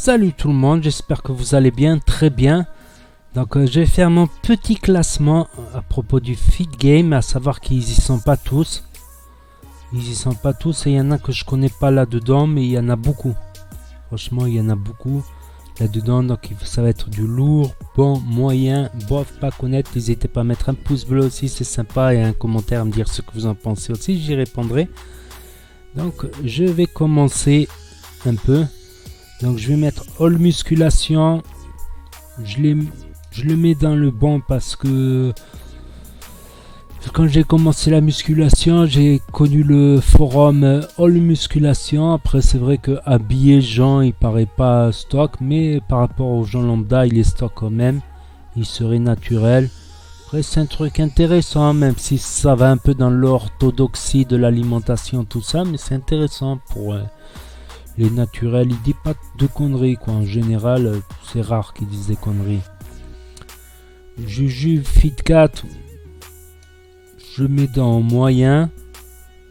Salut tout le monde, j'espère que vous allez bien, très bien. Donc je vais faire mon petit classement à propos du Fit Game, à savoir qu'ils y sont pas tous. Ils y sont pas tous et il y en a que je connais pas là-dedans, mais il y en a beaucoup. Franchement, il y en a beaucoup là-dedans, donc ça va être du lourd, bon, moyen, bof, pas connaître. N'hésitez pas à mettre un pouce bleu aussi, c'est sympa, et un commentaire à me dire ce que vous en pensez aussi, j'y répondrai. Donc je vais commencer un peu. Donc je vais mettre all musculation. Je le mets dans le bon parce que quand j'ai commencé la musculation, j'ai connu le forum all musculation. Après c'est vrai que habiller Jean, il paraît pas stock, mais par rapport aux gens lambda, il est stock quand même. Il serait naturel. Après c'est un truc intéressant, même si ça va un peu dans l'orthodoxie de l'alimentation, tout ça, mais c'est intéressant pour les naturels. Il dit pas de conneries quoi. En général, c'est rare qu'ils disent des conneries. Juju Fit 4, je mets dans moyen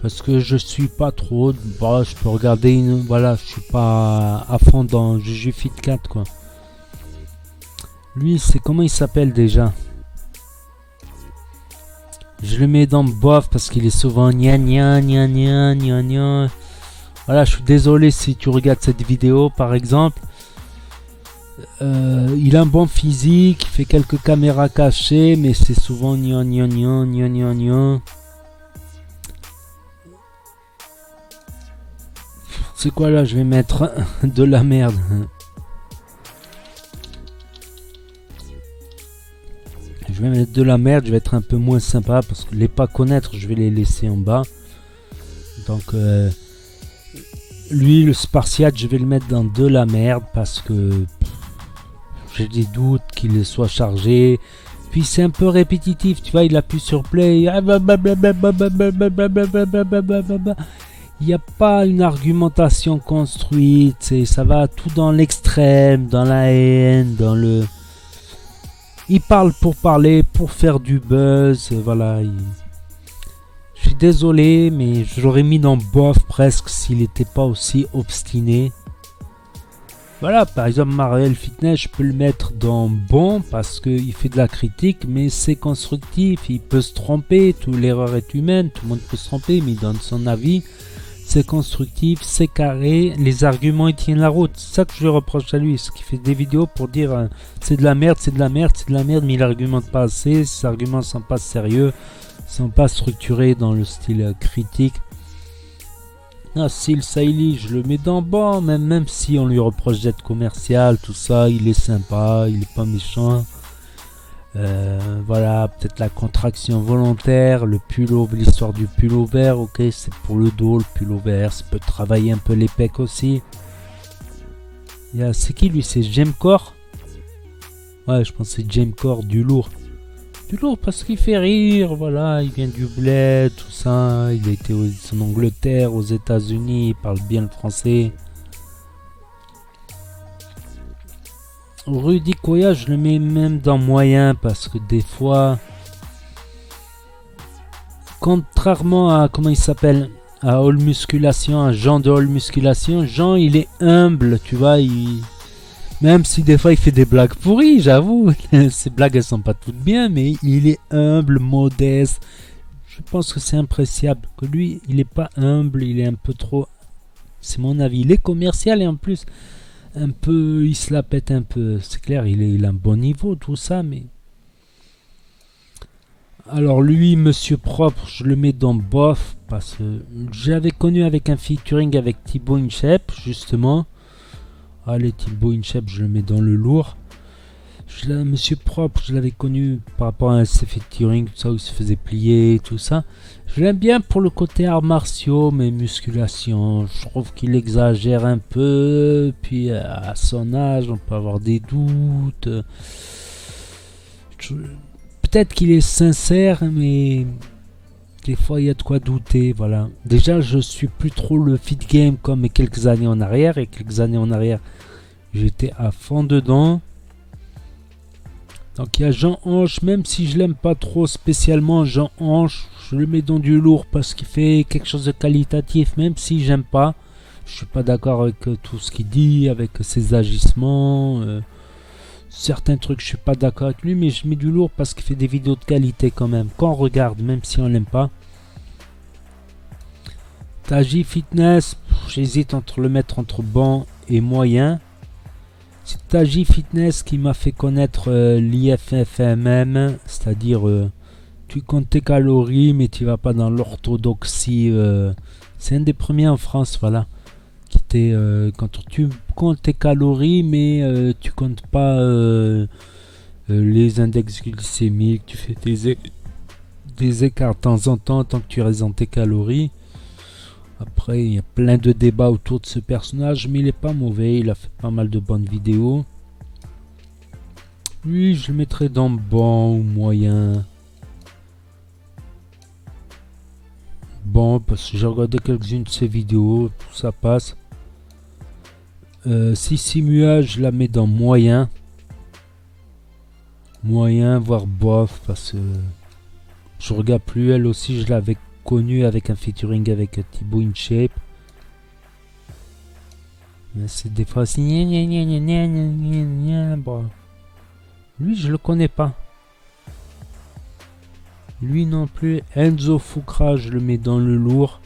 parce que je suis pas trop. Bah, je peux regarder une. Voilà, je suis pas à fond dans Juju Fit 4 quoi. Lui, c'est comment il s'appelle déjà? Je le mets dans bof parce qu'il est souvent gna gna gna gna gna gna. Voilà, je suis désolé si tu regardes cette vidéo par exemple. Il a un bon physique, il fait quelques caméras cachées, mais c'est souvent gna gna gna gna gna gna. C'est quoi là? Je vais mettre de la merde. Je vais mettre de la merde, je vais être un peu moins sympa parce que les pas connaître, je vais les laisser en bas. Donc lui, le Spartiate, je vais le mettre dans de la merde parce que j'ai des doutes qu'il soit chargé. Puis c'est un peu répétitif, tu vois, il appuie sur play. Il n'y a pas une argumentation construite, ça va tout dans l'extrême, dans la haine, dans le... Il parle pour parler, pour faire du buzz, voilà. Je suis désolé, mais je l'aurais mis dans bof presque s'il n'était pas aussi obstiné. Voilà, par exemple Marvel Fitness, je peux le mettre dans bon parce qu'il fait de la critique, mais c'est constructif, il peut se tromper, l'erreur est humaine, tout le monde peut se tromper, mais il donne son avis, c'est constructif, c'est carré, les arguments ils tiennent la route, c'est ça que je reproche à lui, ce qui fait des vidéos pour dire c'est de la merde, c'est de la merde, c'est de la merde, mais il argumente pas assez, ses arguments sont pas sérieux, sont pas structurés dans le style critique. Sil Saili, je le mets dans bon, même si on lui reproche d'être commercial, tout ça, il est sympa, il est pas méchant. Voilà, peut-être la contraction volontaire, le pullover, l'histoire du pullover, ok, c'est pour le dos, le pullover, ça peut travailler un peu les pecs aussi. C'est qui lui? C'est Jamcore? Ouais, je pense que c'est Jamcore, du lourd. Du lourd parce qu'il fait rire, voilà, il vient du bled, tout ça, il a été en Angleterre, aux États-Unis, il parle bien le français. Rudy Koya, je le mets même dans moyen parce que des fois, contrairement à, comment il s'appelle, à All Musculation, à Jean de All Musculation, Jean il est humble, tu vois, même si des fois il fait des blagues pourries, j'avoue, ces blagues elles sont pas toutes bien, mais il est humble, modeste. Je pense que c'est appréciable. Que lui, il est pas humble, il est un peu trop. C'est mon avis. Il est commercial et en plus, un peu, il se la pète un peu. C'est clair, il a un bon niveau, tout ça, mais. Alors lui, Monsieur Propre, je le mets dans bof parce que j'avais connu avec un featuring avec Thibaut Inchep, justement. Allez, Thibaut Inchep, je le mets dans le lourd. Monsieur Propre, je l'avais connu par rapport à un featuring, tout ça, où il se faisait plier, tout ça. Je l'aime bien pour le côté arts martiaux, mais musculation, je trouve qu'il exagère un peu. Puis à son âge, on peut avoir des doutes. Peut-être qu'il est sincère, mais des fois il y a de quoi douter, voilà. Déjà, je suis plus trop le fit game comme quelques années en arrière, et quelques années en arrière, j'étais à fond dedans. Donc il y a Jean Hanche, même si je l'aime pas trop spécialement, Jean Hanche, je le mets dans du lourd parce qu'il fait quelque chose de qualitatif, même si j'aime pas. Je suis pas d'accord avec tout ce qu'il dit, avec ses agissements. Certains trucs, je suis pas d'accord avec lui, mais je mets du lourd parce qu'il fait des vidéos de qualité quand même. Quand on regarde, même si on l'aime pas. Taji Fitness, j'hésite entre le mettre entre bon et moyen. C'est Taji Fitness qui m'a fait connaître l'IFFMM, c'est-à-dire tu comptes tes calories, mais tu vas pas dans l'orthodoxie. C'est un des premiers en France, voilà. Qui était quand tu comptes tes calories, mais tu comptes pas les index glycémiques. Tu fais des écarts de temps en temps tant que tu restes dans tes calories. Après, il y a plein de débats autour de ce personnage, mais il est pas mauvais. Il a fait pas mal de bonnes vidéos. Lui, je le mettrais dans bon ou moyen. Bon, parce que j'ai regardé quelques-unes de ses vidéos, tout ça passe. Sissi Mua, je la mets dans moyen. Moyen, voire bof, parce que je regarde plus. Elle aussi, je l'avais connue avec un featuring avec Thibaut InShape. Mais c'est des fois aussi. Bon. Lui, je le connais pas. Lui non plus. Enzo Fukra, je le mets dans le lourd.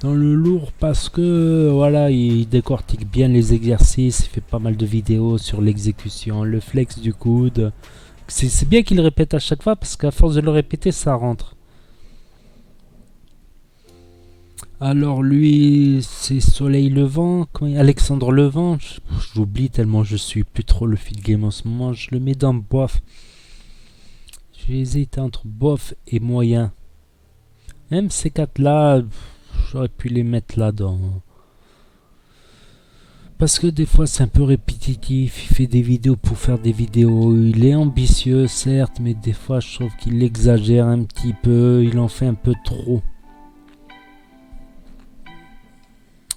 Dans le lourd parce que voilà, il décortique bien les exercices. Il fait pas mal de vidéos sur l'exécution, le flex du coude. C'est bien qu'il le répète à chaque fois parce qu'à force de le répéter, ça rentre. Alors lui, c'est Soleil Levant. Alexandre Levant. J'oublie tellement je suis plus trop le feed game en ce moment. Je le mets dans bof. J'hésite entre bof et moyen. Même ces quatre là, j'aurais pu les mettre là dans. Parce que des fois c'est un peu répétitif. Il fait des vidéos pour faire des vidéos. Il est ambitieux certes, mais des fois je trouve qu'il exagère un petit peu. Il en fait un peu trop.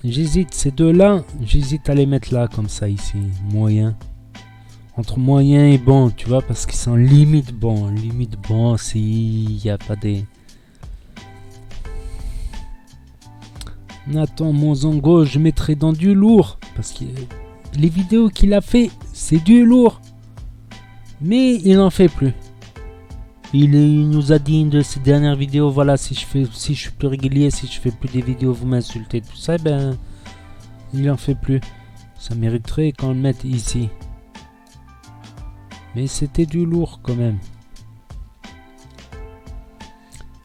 J'hésite, ces deux là, j'hésite à les mettre là comme ça ici. Moyen. Entre moyen et bon, tu vois, parce qu'ils sont limite bon. Limite bon s'il n'y a pas des... Nathan Monzongo, je mettrai dans du lourd. Parce que les vidéos qu'il a fait, c'est du lourd. Mais il n'en fait plus. Il nous a dit une de ses dernières vidéos, voilà, si je suis plus régulier, si je fais plus des vidéos, vous m'insultez, tout ça, ben, il en fait plus. Ça mériterait qu'on le mette ici. Mais c'était du lourd quand même.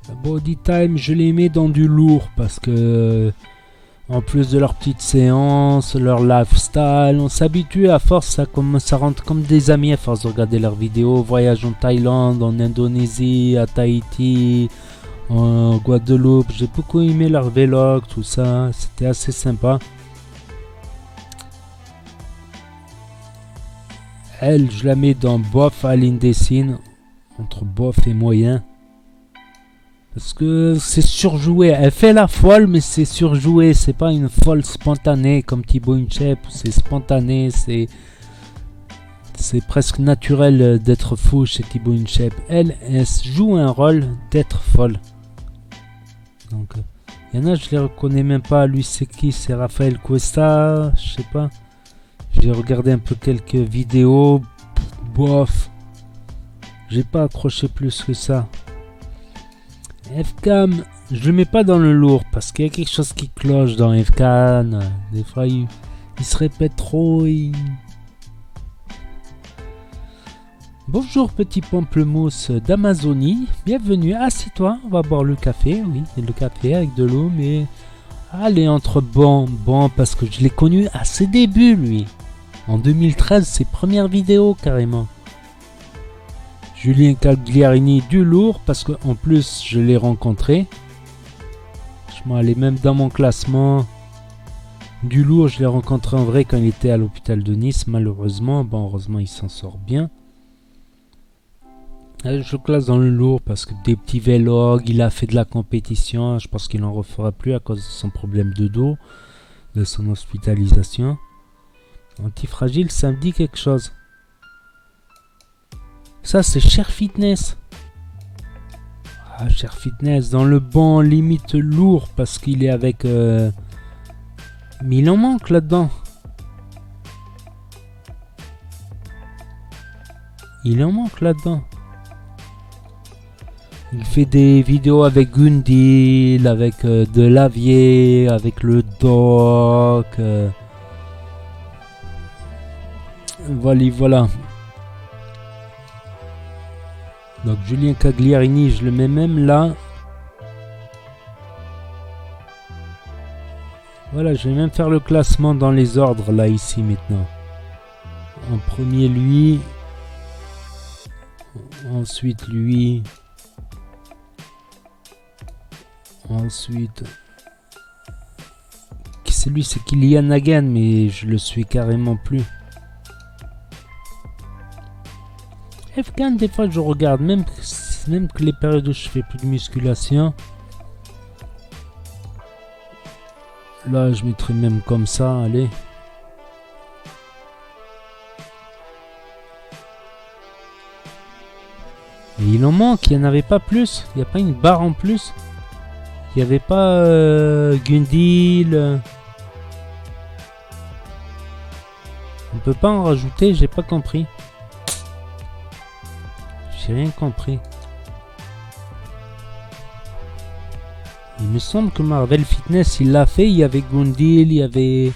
La Body Time, je les mets dans du lourd parce que en plus de leur petite séance, leur lifestyle, on s'habitue à force, ça rentre comme des amis à force de regarder leurs vidéos. Voyage en Thaïlande, en Indonésie, à Tahiti, en Guadeloupe. J'ai beaucoup aimé leurs vlogs, tout ça. C'était assez sympa. Elle, je la mets dans bof à l'indécine, entre bof et moyen. Parce que c'est surjoué. Elle fait la folle, mais c'est surjoué. C'est pas une folle spontanée comme Thibaut InShape. C'est spontané. C'est presque naturel d'être fou chez Thibaut InShape. Elle joue un rôle d'être folle. Donc, il y en a, je les reconnais même pas. Lui, c'est qui? C'est Raphaël Cuesta. Je sais pas. J'ai regardé un peu quelques vidéos. Bof. J'ai pas accroché plus que ça. FCAM, je le mets pas dans le lourd parce qu'il y a quelque chose qui cloche dans FCAM. Des fois, il se répète trop. Bonjour petit pamplemousse d'Amazonie. Bienvenue. Assis-toi, on va boire le café. Oui, le café avec de l'eau, mais allez, entre bon parce que je l'ai connu à ses débuts, lui. En 2013, ses premières vidéos carrément. Julien Cagliarini, du lourd, parce qu'en plus, je l'ai rencontré. Je m'en allais même dans mon classement. Du lourd, je l'ai rencontré en vrai quand il était à l'hôpital de Nice, malheureusement. Bon, heureusement, il s'en sort bien. Je classe dans le lourd parce que des petits vlogs, il a fait de la compétition. Je pense qu'il n'en refera plus à cause de son problème de dos, de son hospitalisation. Antifragile, ça me dit quelque chose. Ça, c'est Cher Fitness. Ah, Cher Fitness, dans le banc limite lourd parce qu'il est avec Mais il en manque là-dedans. Il en manque là-dedans. Il fait des vidéos avec Gundil, avec Delavier, avec le Doc. Voilà. Donc Julien Cagliarini, je le mets même là. Voilà, je vais même faire le classement dans les ordres là, ici, maintenant. En premier, lui. Ensuite, lui. Ensuite. C'est lui, c'est Kylian Hagen, mais je le suis carrément plus. Afghan, des fois, je regarde, même que les périodes où je fais plus de musculation. Là, je mettrai même comme ça, allez. Et il en manque, il n'y en avait pas plus. Il n'y a pas une barre en plus. Il n'y avait pas Gundil. On peut pas en rajouter, j'ai pas compris. J'ai rien compris. Il me semble que Marvel Fitness, il l'a fait. Il y avait Gundil, il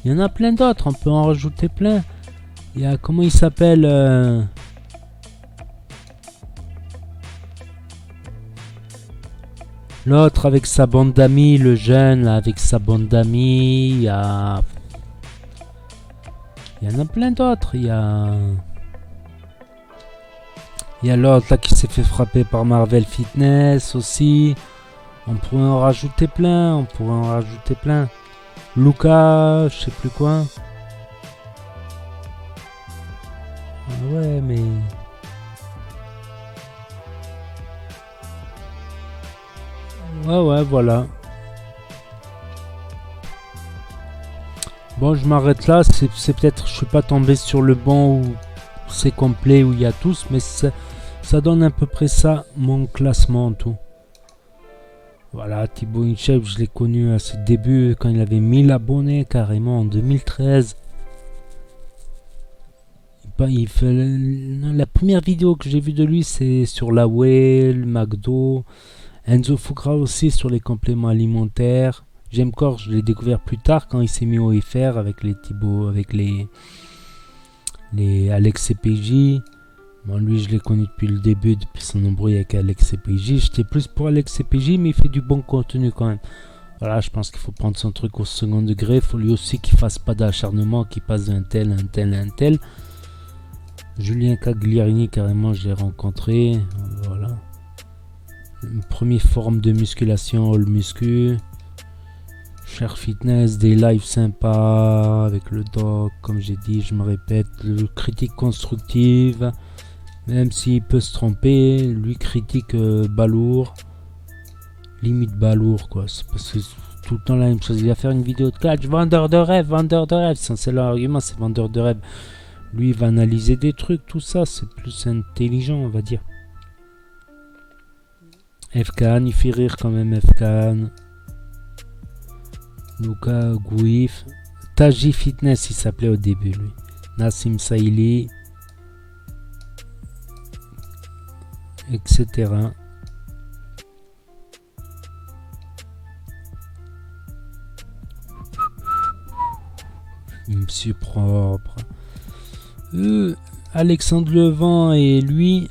y en a plein d'autres. On peut en rajouter plein. Il y a, comment il s'appelle l'autre avec sa bande d'amis, le jeune là, avec sa bande d'amis. Il y en a plein d'autres. Il y a l'autre là qui s'est fait frapper par Marvel Fitness aussi. On pourrait en rajouter plein. Luca, je sais plus quoi. Ah ouais, mais... Ouais, voilà. Bon, je m'arrête là. C'est peut-être... Je suis pas tombé sur le bon où c'est complet, où il y a tous. Mais ça donne à peu près ça, mon classement en tout. Voilà, Thibaut InShape, je l'ai connu à ses débuts quand il avait 1000 abonnés carrément en 2013. Il fait la première vidéo que j'ai vue de lui, c'est sur la Whey, le McDo. Enzo Fukra aussi sur les compléments alimentaires. J'aime Corps, je l'ai découvert plus tard quand il s'est mis au FR avec les Thibaut, avec les Alex CPJ. Bon, lui, je l'ai connu depuis le début, depuis son embrouille avec Alex CPJ. J'étais plus pour Alex CPJ, mais il fait du bon contenu quand même. Voilà, je pense qu'il faut prendre son truc au second degré. Il faut lui aussi qu'il fasse pas d'acharnement, qu'il passe d'un tel, un tel. Julien Cagliarini, carrément, je l'ai rencontré. Voilà. Une première forme de musculation, All Muscu. Cher Fitness, des lives sympas avec le doc, comme j'ai dit, je me répète. Le critique constructive. Même s'il peut se tromper, lui critique balourd. Limite balourd, quoi. C'est parce que tout le temps la même chose. Il va faire une vidéo de catch, vendeur de rêve. C'est l'argument, c'est vendeur de rêve. Lui, il va analyser des trucs, tout ça. C'est plus intelligent, on va dire. Fkan, il fait rire quand même, Fkan. Luca Gouif. Taji Fitness, il s'appelait au début, lui. Nassim Saïli. Etc. Monsieur propre. Alexandre Levent et lui,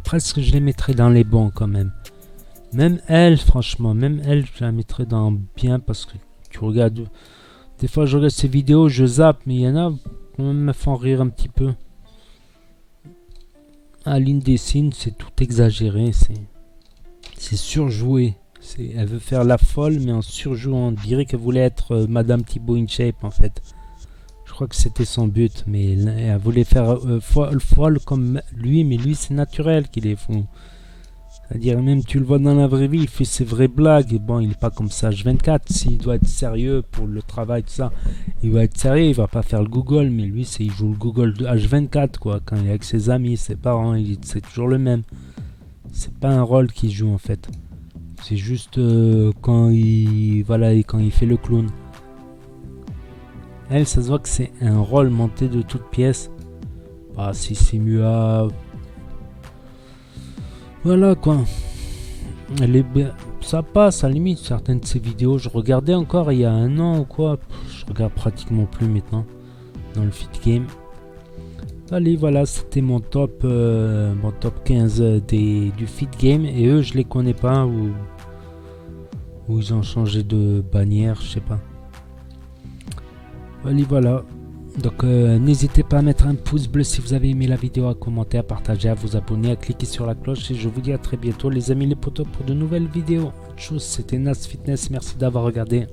presque je les mettrais dans les bons quand même. Même elle, franchement, je la mettrais dans bien parce que tu regardes. Des fois, je regarde ces vidéos, je zappe, mais il y en a qui me font rire un petit peu. Aline Dessine, c'est tout exagéré, c'est surjoué. Elle veut faire la folle, mais en surjouant. On dirait qu'elle voulait être Madame Thibaut InShape en fait. Je crois que c'était son but, mais elle voulait faire folle comme lui, mais lui c'est naturel qu'il est fou. C'est-à-dire même tu le vois dans la vraie vie, il fait ses vraies blagues. Et bon, il est pas comme ça H24. S'il doit être sérieux pour le travail, tout ça, il va être sérieux, il va pas faire le Google. Mais lui, il joue le Google de H24 quoi. Quand il est avec ses amis, ses parents, c'est toujours le même. C'est pas un rôle qu'il joue en fait. C'est juste quand il voilà, et quand il fait le clown. Elle, ça se voit que c'est un rôle monté de toutes pièces. Bah, si c'est mieux à... Voilà quoi. Elle est bien. Ça passe à la limite certaines de ces vidéos. Je regardais encore il y a un an ou quoi. Je regarde pratiquement plus maintenant dans le fit game. Allez, voilà, c'était mon top 15 du fit game. Et eux, je les connais pas ou ils ont changé de bannière, je sais pas. Allez, voilà. Donc n'hésitez pas à mettre un pouce bleu si vous avez aimé la vidéo, à commenter, à partager, à vous abonner, à cliquer sur la cloche. Et je vous dis à très bientôt les amis les potos pour de nouvelles vidéos. Autre chose, c'était Nas Fitness. Merci d'avoir regardé.